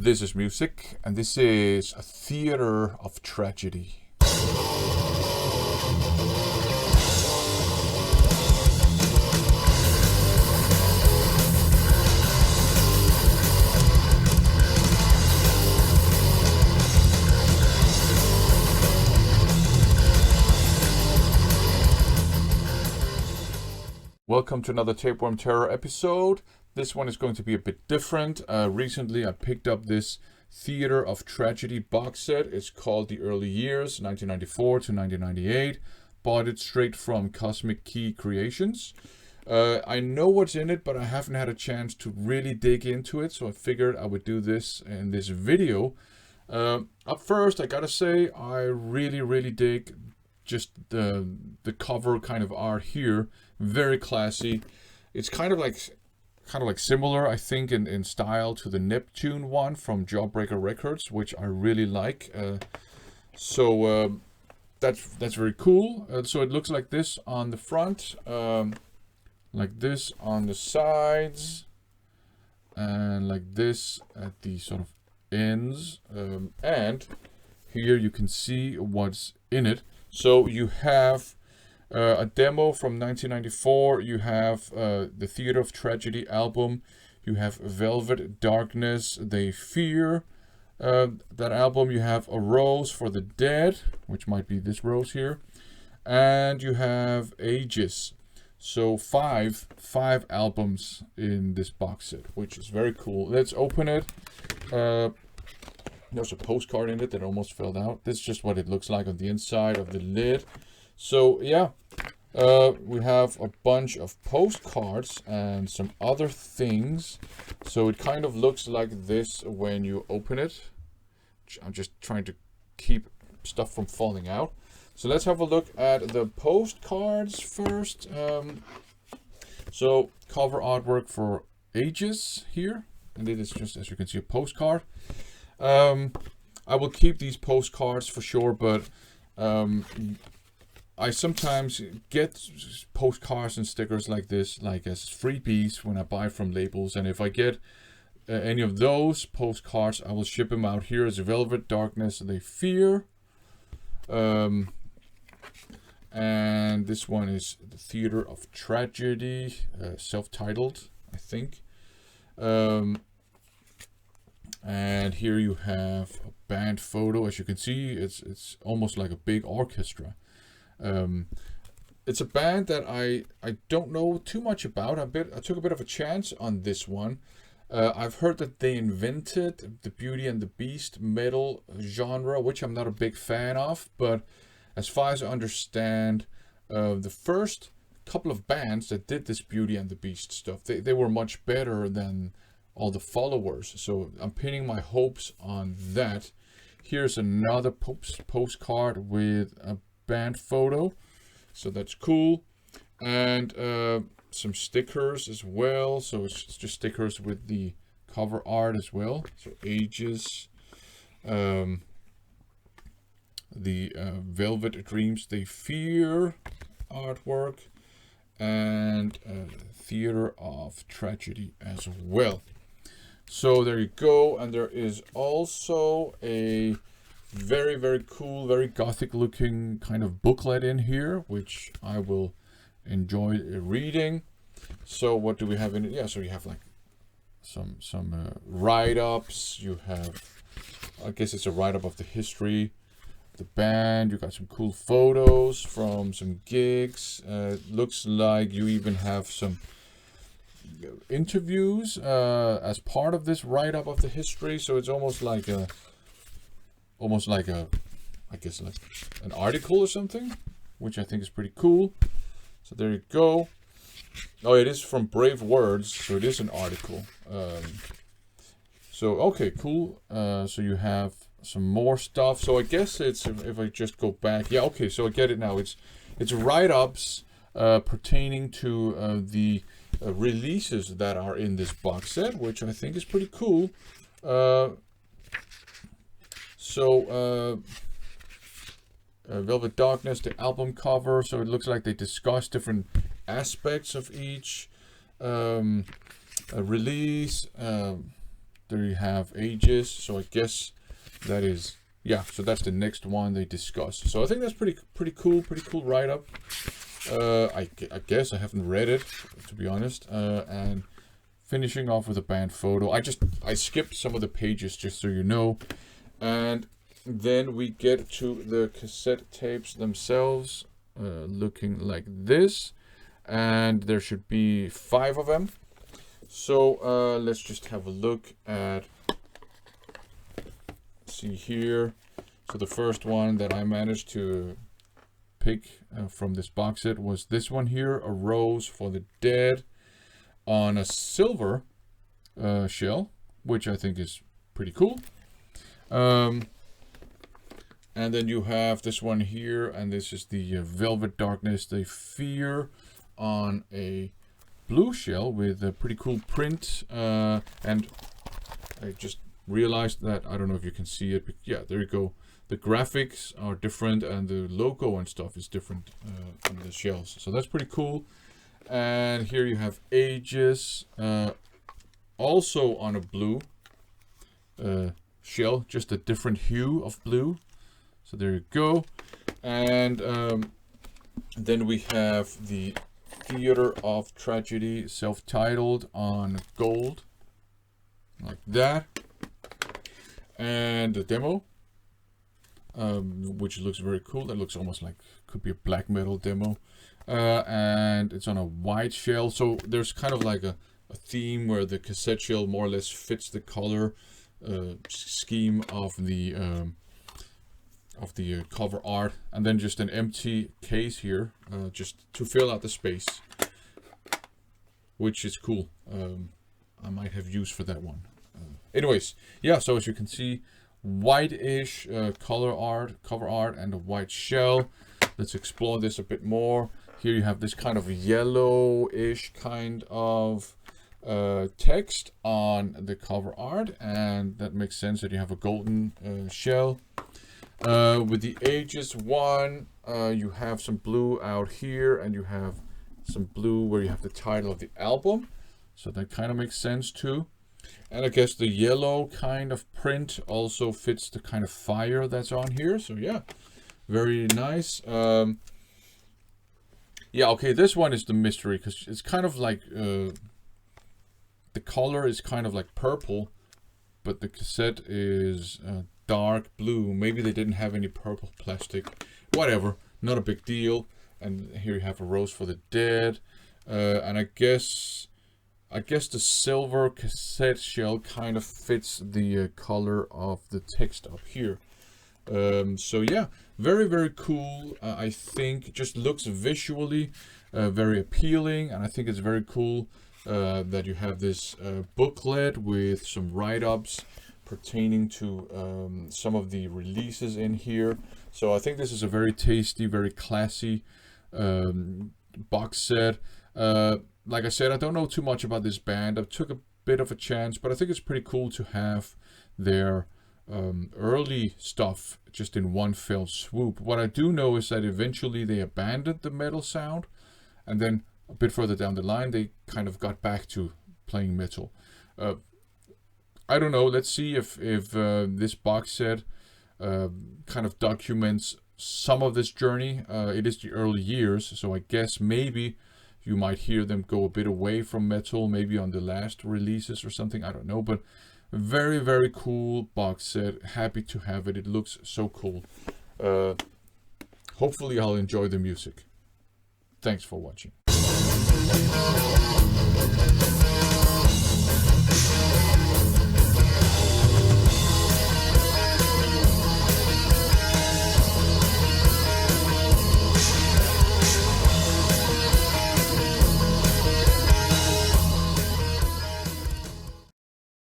This is music, and this is a theater of tragedy. Welcome to another Tapeworm Terror episode. This one is going to be a bit different. Recently I picked up this Theater of Tragedy box set. It's called The Early Years, 1994 to 1998. Bought it straight from Cosmic Key Creations. I know what's in it, but I haven't had a chance to really dig into it, so I figured I would do this in this video. Up first, I gotta say, I really dig just the cover kind of art here. Very classy. It's kind of like similar, I think, in style to the Neptune one from Jawbreaker Records, which I really like. So that's very cool. So it looks like this on the front, like this on the sides, and like this at the sort of ends. And here you can see what's in it. So you have a demo from 1994, you have the Theater of Tragedy album, you have Velvet Darkness, They Fear, that album, you have A Rose for the Dead, which might be this rose here, and you have Ages. So five albums in this box set, which is very cool. Let's open it. There's a postcard in it that almost fell out. This is just what it looks like on the inside of the lid. So yeah, we have a bunch of postcards and some other things. So it kind of looks like this when you open it. I'm just trying to keep stuff from falling out. So let's have a look at the postcards first. So cover artwork for Ages here. And it is just, as you can see, a postcard. I will keep these postcards for sure, but I sometimes get postcards and stickers like this, like as freebies when I buy from labels. And if I get any of those postcards, I will ship them out. Here is Velvet Darkness, They Fear. And this one is the Theater of Tragedy, self-titled, I think. And here you have a band photo. As you can see, it's almost like a big orchestra. It's a band that I don't know too much about. I took a bit of a chance on this one. I've heard that they invented the Beauty and the Beast metal genre, which I'm not a big fan of. But as far as I understand, the first couple of bands that did this Beauty and the Beast stuff, they were much better than all the followers. So I'm pinning my hopes on that. Here's another postcard with a band photo, so that's cool. And some stickers as well. So it's just stickers with the cover art as well. So Ages, the Velvet Dreams They Fear artwork, and Theater of Tragedy as well. So there you go. And there is also a very cool, very Gothic looking kind of booklet in here, which I will enjoy reading. So what do we have in it? Yeah, so you have like some write-ups. You have, I guess it's a write-up of the history of the band. You got some cool photos from some gigs. Looks like you even have some interviews as part of this write-up of the history. So it's almost like a I guess like an article or something, which I think is pretty cool. So there you go. Oh, it is from Brave Words, so it is an article. So okay, cool. So you have some more stuff. So I guess it's, if I just go back, yeah, okay, so I get it now. It's write-ups pertaining to the releases that are in this box set, which I think is pretty cool. So Velvet Darkness, the album cover. So it looks like they discuss different aspects of each release. there you have Ages. So I guess that is, yeah, so that's the next one they discuss. So I think that's pretty cool write-up. I guess I haven't read it, to be honest. And finishing off with a band photo. I skipped some of the pages, just so you know. And then we get to the cassette tapes themselves, looking like this. And there should be 5 of them. So let's just have a look at, see here. So the first one that I managed to pick from this box set was this one here, A Rose for the Dead, on a silver shell, which I think is pretty cool. And then you have this one here, and this is the Velvet Darkness They Fear on a blue shell with a pretty cool print. And I just realized that, I don't know if you can see it, but yeah, there you go. The graphics are different and the logo and stuff is different on the shells. So that's pretty cool. And here you have Ages, also on a blue shell, just a different hue of blue. So there you go. And then we have the Theater of Tragedy, self-titled, on gold, like that. And the demo, which looks very cool. That looks almost like, could be a black metal demo. And it's on a white shell. So there's kind of like a theme where the cassette shell more or less fits the color scheme of the cover art. And then just an empty case here, just to fill out the space, which is cool. I might have use for that one. Anyways, yeah, so as you can see, white-ish cover art and a white shell. Let's explore this a bit more. Here you have this kind of yellow-ish kind of text on the cover art, and that makes sense that you have a golden shell. With the Ages one, you have some blue out here, and you have some blue where you have the title of the album. So that kind of makes sense too. And I guess the yellow kind of print also fits the kind of fire that's on here. So yeah, very nice. Yeah, okay, this one is the mystery, because it's kind of like, the color is kind of like purple, but the cassette is dark blue. Maybe they didn't have any purple plastic. Whatever, not a big deal. And here you have A Rose for the Dead. And I guess the silver cassette shell kind of fits the color of the text up here. So yeah, very cool. I think it just looks visually very appealing, and I think it's very cool that you have this booklet with some write-ups pertaining to some of the releases in here. So I think this is a very tasty, very classy box set. Like I said, I don't know too much about this band. I took a bit of a chance, but I think it's pretty cool to have their early stuff just in one fell swoop. What I do know is that eventually they abandoned the metal sound, and then a bit further down the line they kind of got back to playing metal. I don't know. Let's see if this box set kind of documents some of this journey. It is the early years, so I guess maybe you might hear them go a bit away from metal, maybe on the last releases or something. I don't know, but very cool box set. Happy to have it. It looks so cool. Hopefully I'll enjoy the music. Thanks for watching.